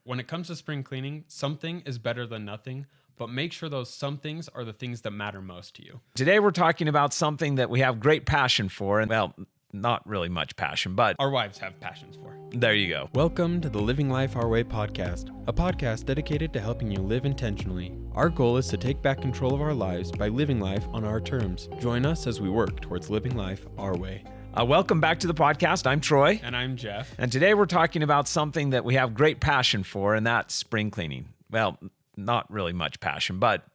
when it comes to spring cleaning, something is better than nothing, but make sure those some things are the things that matter most to you. Today we're talking about something that we have great passion for, and well, not really much passion, but Our wives have passions for. there you go. Welcome to the Living Life Our Way podcast, a podcast dedicated to helping you live intentionally. Our goal is to take back control of our lives by living life on our terms. Join us as we work towards living life our way. Welcome back to the podcast. I'm Troy. And I'm Jeff. And today we're talking about something that we have great passion for, and that's spring cleaning. Well, not really much passion, but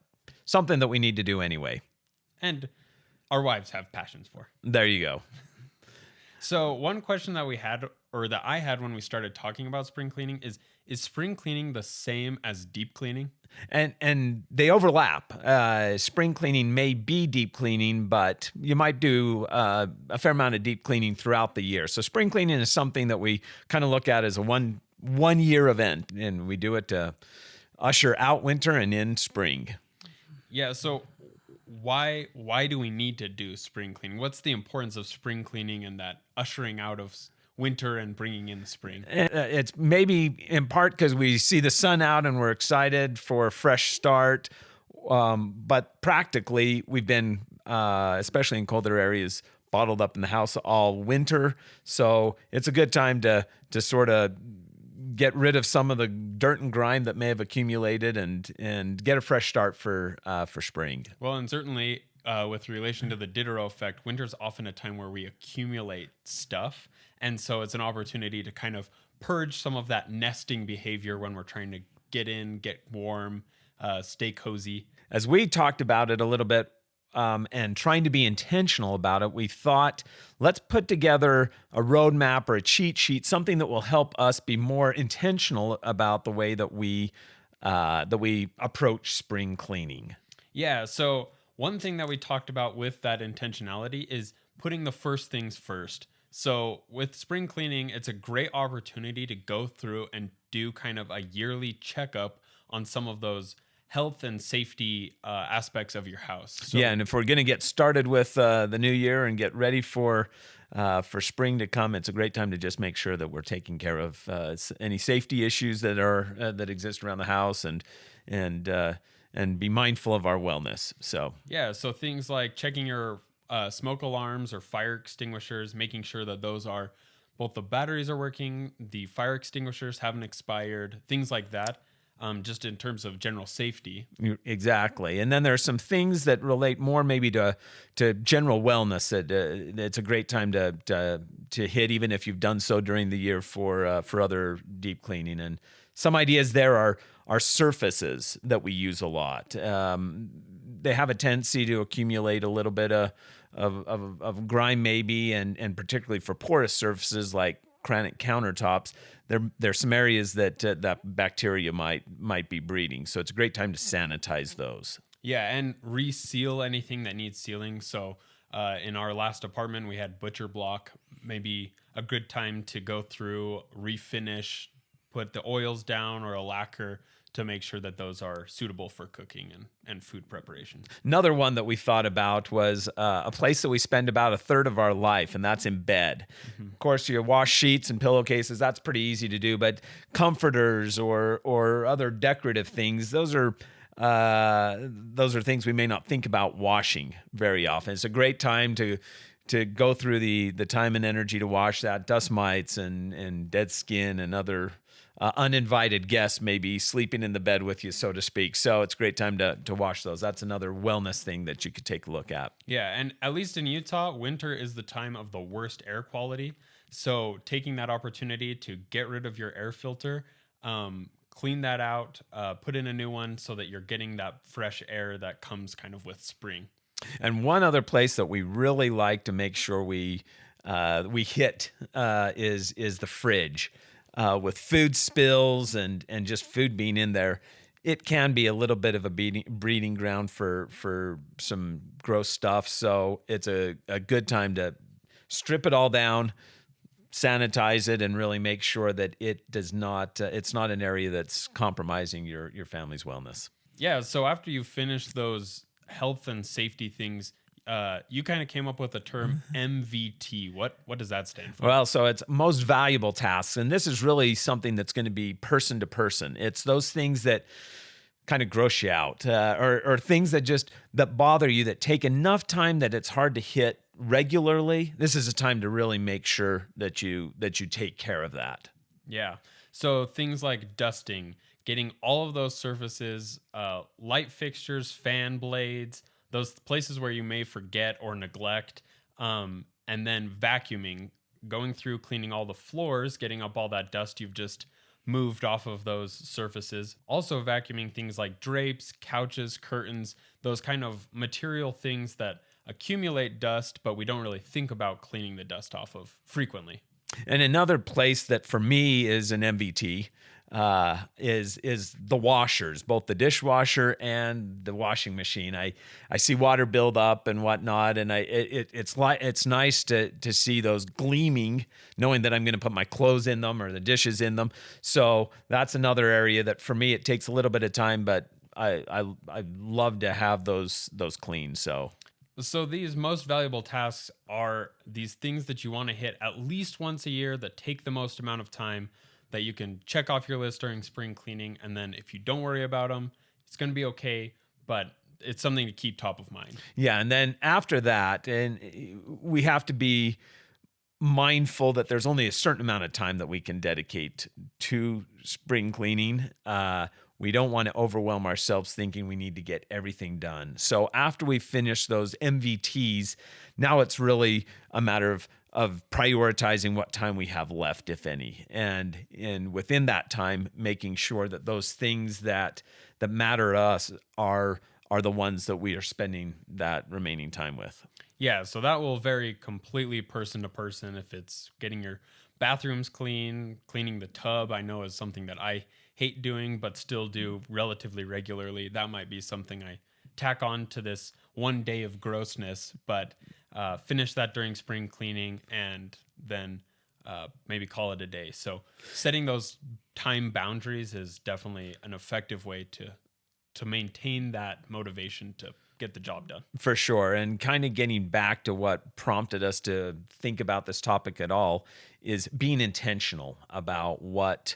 something that we need to do anyway. And our wives have passions for. There you go. So one question that I had when we started talking about spring cleaning is spring cleaning the same as deep cleaning? And they overlap. Spring cleaning may be deep cleaning, but you might do a fair amount of deep cleaning throughout the year. So spring cleaning is something that we kind of look at as a one year event, and we do it to usher out winter and in spring. Yeah, so why do we need to do spring cleaning? What's the importance of spring cleaning and that ushering out of winter and bringing in the spring? It's maybe in part because we see the sun out and we're excited for a fresh start. But practically, we've been, especially in colder areas, bottled up in the house all winter. So it's a good time to sort of get rid of some of the dirt and grime that may have accumulated and get a fresh start for spring. Well, and certainly with relation to the Diderot effect, winter's often a time where we accumulate stuff. And so it's an opportunity to kind of purge some of that nesting behavior when we're trying to get in, get warm, stay cozy. As we talked about it a little bit, and trying to be intentional about it, we thought, let's put together a roadmap or a cheat sheet, something that will help us be more intentional about the way that we approach spring cleaning. Yeah, so one thing that we talked about with that intentionality is putting the first things first. So with spring cleaning, it's a great opportunity to go through and do kind of a yearly checkup on some of those health and safety aspects of your house. So, yeah, and if we're going to get started with the new year and get ready for spring to come, it's a great time to just make sure that we're taking care of any safety issues that exist around the house and be mindful of our wellness. So yeah, so things like checking your smoke alarms or fire extinguishers, making sure that those are both the batteries are working, the fire extinguishers haven't expired, things like that. Just in terms of general safety. Exactly. And then there are some things that relate more maybe to general wellness that it's a great time to hit, even if you've done so during the year for other deep cleaning. And some ideas there are surfaces that we use a lot. They have a tendency to accumulate a little bit of grime maybe, and particularly for porous surfaces like granite countertops, there's some areas that bacteria might be breeding. So it's a great time to sanitize those. Yeah, and reseal anything that needs sealing. So in our last apartment, we had butcher block. Maybe a good time to go through, refinish, put the oils down or a lacquer to make sure that those are suitable for cooking and food preparation. Another one that we thought about was a place that we spend about a third of our life, and that's in bed. Mm-hmm. Of course, you wash sheets and pillowcases, that's pretty easy to do, but comforters or other decorative things, those are things we may not think about washing very often. It's a great time to go through the time and energy to wash that. Dust mites and dead skin and other uninvited guests maybe sleeping in the bed with you, so to speak. So it's a great time to wash those. That's another wellness thing that you could take a look at. Yeah, and at least in Utah, winter is the time of the worst air quality. So taking that opportunity to get rid of your air filter, clean that out, put in a new one so that you're getting that fresh air that comes kind of with spring. And one other place that we really like to make sure we hit is the fridge. With food spills and just food being in there, it can be a little bit of a breeding ground for some gross stuff. So it's a good time to strip it all down, sanitize it, and really make sure that it does not. It's not an area that's compromising your family's wellness. Yeah. So after you finish those health and safety things, you kind of came up with the term MVT. What does that stand for? Well, so it's most valuable tasks. And this is really something that's going to be person to person. It's those things that kind of gross you out, or things that bother you, that take enough time that it's hard to hit regularly. This is a time to really make sure that you take care of that. Yeah. So things like dusting, getting all of those surfaces, light fixtures, fan blades, those places where you may forget or neglect, and then vacuuming, going through, cleaning all the floors, getting up all that dust you've just moved off of those surfaces. Also vacuuming things like drapes, couches, curtains, those kind of material things that accumulate dust, but we don't really think about cleaning the dust off of frequently. And another place that for me is an MVT is the washers, both the dishwasher and the washing machine. I see water build up and whatnot, and it's nice to see those gleaming, knowing that I'm going to put my clothes in them or the dishes in them. So that's another area that for me it takes a little bit of time, but I love to have those clean. So these most valuable tasks are these things that you want to hit at least once a year that take the most amount of time, that you can check off your list during spring cleaning. And then if you don't worry about them, it's going to be okay, but it's something to keep top of mind. Yeah. And then after that, and we have to be mindful that there's only a certain amount of time that we can dedicate to spring cleaning. We don't want to overwhelm ourselves thinking we need to get everything done. So after we finish those MVTs, now it's really a matter of prioritizing what time we have left, if any. And within that time, making sure that those things that matter to us are the ones that we are spending that remaining time with. Yeah, so that will vary completely person to person. If it's getting your bathrooms clean, cleaning the tub, I know is something that I hate doing, but still do relatively regularly. That might be something I tack on to this one day of grossness, but finish that during spring cleaning and then maybe call it a day. So setting those time boundaries is definitely an effective way to maintain that motivation to get the job done. For sure. And kind of getting back to what prompted us to think about this topic at all is being intentional about what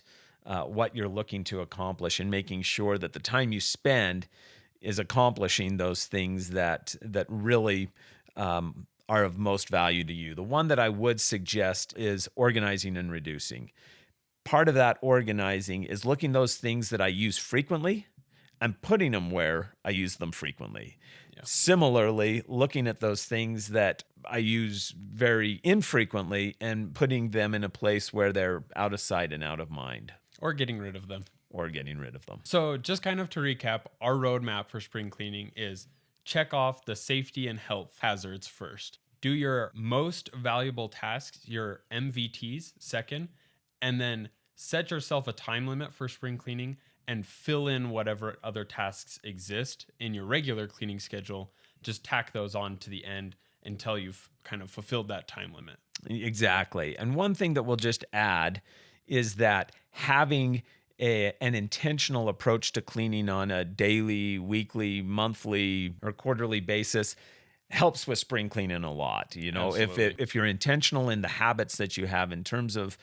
you're looking to accomplish, and making sure that the time you spend is accomplishing those things that really are of most value to you. The one that I would suggest is organizing and reducing. Part of that organizing is looking those things that I use frequently and putting them where I use them frequently. Yeah. Similarly, looking at those things that I use very infrequently and putting them in a place where they're out of sight and out of mind. Or getting rid of them. So just kind of to recap, our roadmap for spring cleaning is check off the safety and health hazards first. Do your most valuable tasks, your MVTs, second, and then set yourself a time limit for spring cleaning and fill in whatever other tasks exist in your regular cleaning schedule. Just tack those on to the end until you've kind of fulfilled that time limit. Exactly. And one thing that we'll just add is that having an intentional approach to cleaning on a daily, weekly, monthly, or quarterly basis helps with spring cleaning a lot. You know, if you're intentional in the habits that you have in terms of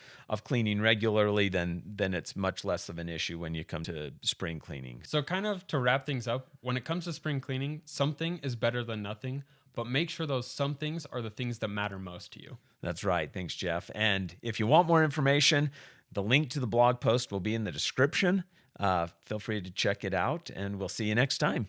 cleaning regularly, then it's much less of an issue when you come to spring cleaning. So kind of to wrap things up, when it comes to spring cleaning, something is better than nothing, but make sure those some things are the things that matter most to you. That's right. Thanks, Jeff. And if you want more information, the link to the blog post will be in the description. Feel free to check it out, and we'll see you next time.